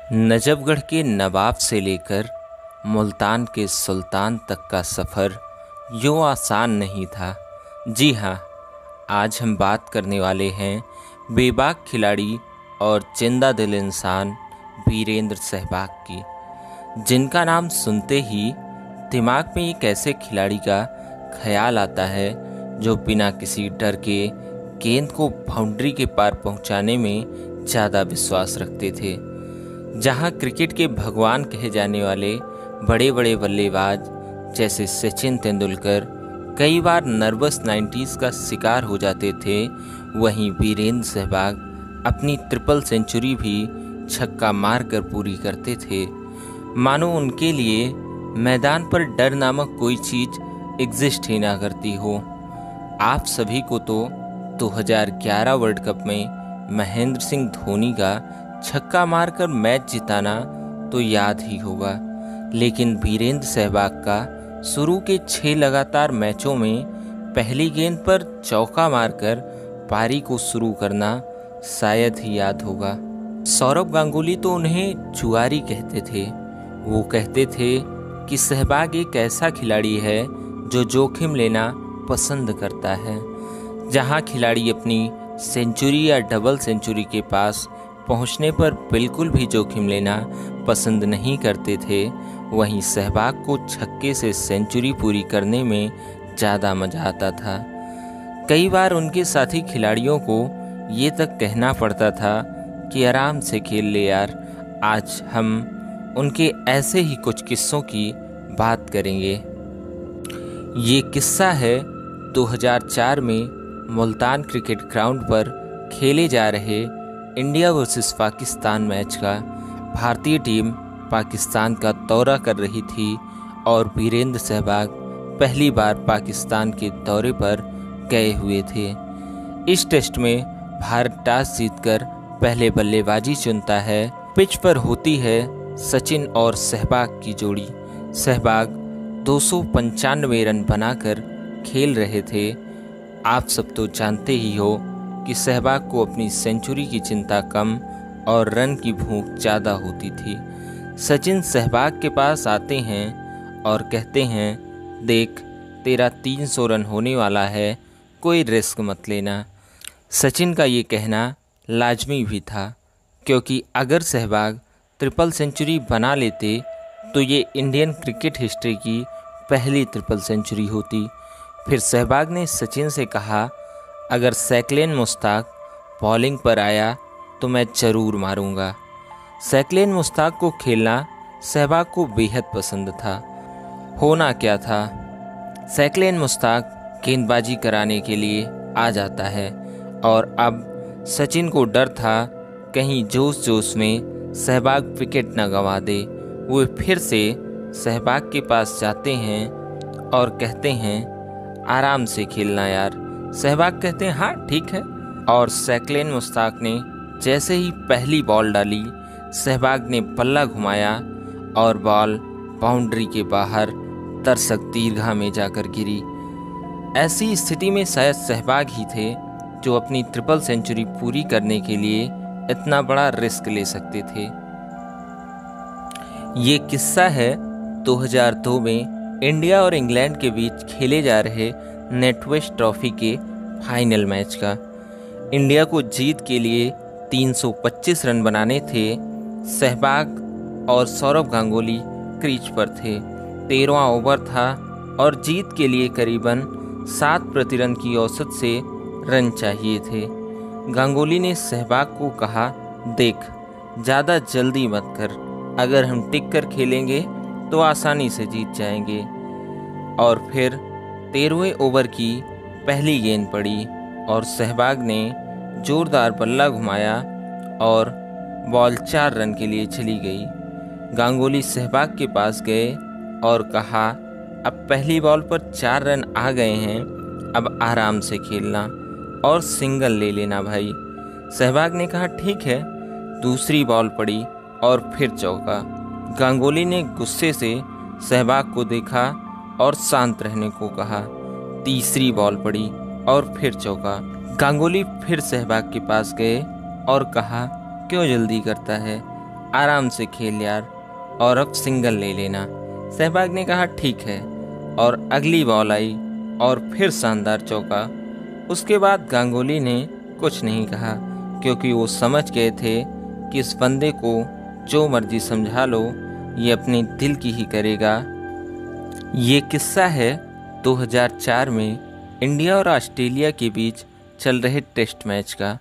नजफगढ़ के नवाब से लेकर मुल्तान के सुल्तान तक का सफ़र यूँ आसान नहीं था। जी हाँ, आज हम बात करने वाले हैं बेबाक खिलाड़ी और जिंदा दिल इंसान वीरेंद्र सहवाग की, जिनका नाम सुनते ही दिमाग में एक ऐसे खिलाड़ी का ख्याल आता है जो बिना किसी डर के गेंद को बाउंड्री के पार पहुंचाने में ज़्यादा विश्वास रखते थे। जहां क्रिकेट के भगवान कहे जाने वाले बड़े बड़े बल्लेबाज जैसे सचिन तेंदुलकर कई बार नर्वस 90s का शिकार हो जाते थे, वहीं वीरेंद्र सहवाग अपनी ट्रिपल सेंचुरी भी छक्का मारकर पूरी करते थे। मानो उनके लिए मैदान पर डर नामक कोई चीज़ एग्जिस्ट ही ना करती हो। आप सभी को तो 2011 वर्ल्ड कप में महेंद्र सिंह धोनी का छक्का मारकर मैच जिताना तो याद ही होगा, लेकिन वीरेंद्र सहवाग का शुरू के 6 लगातार मैचों में पहली गेंद पर चौका मारकर पारी को शुरू करना शायद ही याद होगा। सौरव गांगुली तो उन्हें जुआरी कहते थे। वो कहते थे कि सहवाग एक ऐसा खिलाड़ी है जो जोखिम लेना पसंद करता है। जहां खिलाड़ी अपनी सेंचुरी या डबल सेंचुरी के पास पहुंचने पर बिल्कुल भी जोखिम लेना पसंद नहीं करते थे, वहीं सहवाग को छक्के से सेंचुरी पूरी करने में ज़्यादा मज़ा आता था। कई बार उनके साथी खिलाड़ियों को ये तक कहना पड़ता था कि आराम से खेल ले यार। आज हम उनके ऐसे ही कुछ किस्सों की बात करेंगे। ये किस्सा है 2004 में मुल्तान क्रिकेट ग्राउंड पर खेले जा रहे इंडिया वर्सेस पाकिस्तान मैच का। भारतीय टीम पाकिस्तान का दौरा कर रही थी और वीरेंद्र सहवाग पहली बार पाकिस्तान के दौरे पर गए हुए थे। इस टेस्ट में भारत टॉस जीतकर पहले बल्लेबाजी चुनता है। पिच पर होती है सचिन और सहवाग की जोड़ी। सहवाग 295 रन बनाकर खेल रहे थे। आप सब तो जानते ही हो कि सहवाग को अपनी सेंचुरी की चिंता कम और रन की भूख ज़्यादा होती थी। सचिन सहवाग के पास आते हैं और कहते हैं, देख तेरा 300 रन होने वाला है, कोई रिस्क मत लेना। सचिन का ये कहना लाजमी भी था, क्योंकि अगर सहवाग ट्रिपल सेंचुरी बना लेते तो ये इंडियन क्रिकेट हिस्ट्री की पहली ट्रिपल सेंचुरी होती। फिर सहवाग ने सचिन से कहा, अगर सैकलेन मुश्ताक बॉलिंग पर आया तो मैं ज़रूर मारूंगा। सैकलेन मुश्ताक को खेलना सहवाग को बेहद पसंद था। होना क्या था, सैकलेन मुश्ताक गेंदबाजी कराने के लिए आ जाता है और अब सचिन को डर था कहीं जोश जोश में सहवाग विकेट न गंवा दे। वो फिर से सहवाग के पास जाते हैं और कहते हैं, आराम से खेलना यार। सहवाग कहते हैं, हाँ ठीक है। और सैकलेन मुश्ताक ने जैसे ही पहली बॉल डाली, सहवाग ने पल्ला घुमाया और बॉल बाउंड्री के बाहर दर्शक दीर्घा में जाकर गिरी। ऐसी स्थिति में शायद सहवाग ही थे जो अपनी ट्रिपल सेंचुरी पूरी करने के लिए इतना बड़ा रिस्क ले सकते थे। ये किस्सा है 2002 में इंडिया और इंग्लैंड के बीच खेले जा रहे नेटवेस्ट ट्रॉफी के फाइनल मैच का। इंडिया को जीत के लिए 325 रन बनाने थे। सहवाग और सौरव गांगुली क्रीज पर थे। 13वां ओवर था और जीत के लिए करीबन 7 प्रति रन की औसत से रन चाहिए थे। गांगुली ने सहवाग को कहा, देख ज़्यादा जल्दी मत कर, अगर हम टिक कर खेलेंगे तो आसानी से जीत जाएंगे। और फिर 13वें ओवर की पहली गेंद पड़ी और सहवाग ने जोरदार बल्ला घुमाया और बॉल 4 रन के लिए चली गई। गांगुली सहवाग के पास गए और कहा, अब पहली बॉल पर 4 रन आ गए हैं, अब आराम से खेलना और सिंगल ले लेना भाई। सहवाग ने कहा, ठीक है। दूसरी बॉल पड़ी और फिर चौका। गांगुली ने गुस्से से सहवाग को देखा और शांत रहने को कहा। तीसरी बॉल पड़ी और फिर चौका। गांगुली फिर सहवाग के पास गए और कहा, क्यों जल्दी करता है, आराम से खेल यार, और अब सिंगल ले लेना। सहवाग ने कहा ठीक है, और अगली बॉल आई और फिर शानदार चौका। उसके बाद गांगुली ने कुछ नहीं कहा, क्योंकि वो समझ गए थे कि इस बंदे को जो मर्जी समझा लो, ये अपने दिल की ही करेगा। ये किस्सा है 2004 में इंडिया और ऑस्ट्रेलिया के बीच चल रहे टेस्ट मैच का।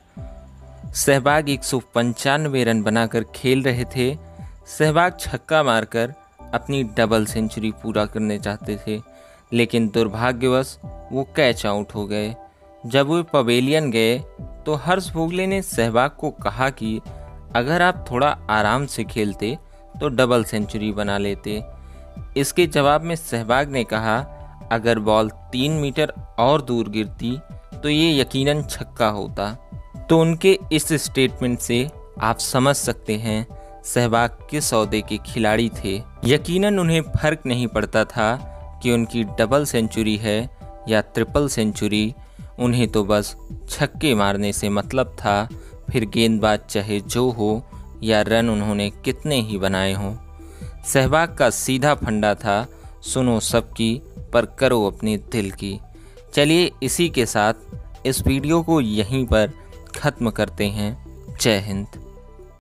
सहवाग 195 रन बनाकर खेल रहे थे। सहवाग छक्का मारकर अपनी डबल सेंचुरी पूरा करने चाहते थे, लेकिन दुर्भाग्यवश वो कैच आउट हो गए। जब वो पवेलियन गए तो हर्ष भोगले ने सहवाग को कहा कि अगर आप थोड़ा आराम से खेलते तो डबल सेंचुरी बना लेते। इसके जवाब में सहवाग ने कहा अगर बॉल 3 मीटर और दूर गिरती तो ये यकीनन छक्का होता। तो उनके इस स्टेटमेंट से आप समझ सकते हैं सहवाग किस औदे के खिलाड़ी थे। यकीनन उन्हें फर्क नहीं पड़ता था कि उनकी डबल सेंचुरी है या ट्रिपल सेंचुरी, उन्हें तो बस छक्के मारने से मतलब था, फिर गेंदबाज चाहे जो हो या रन उन्होंने कितने ही बनाए हों। सहवाग का सीधा फंडा था, सुनो सबकी पर करो अपने दिल की। चलिए इसी के साथ इस वीडियो को यहीं पर ख़त्म करते हैं। जय हिंद।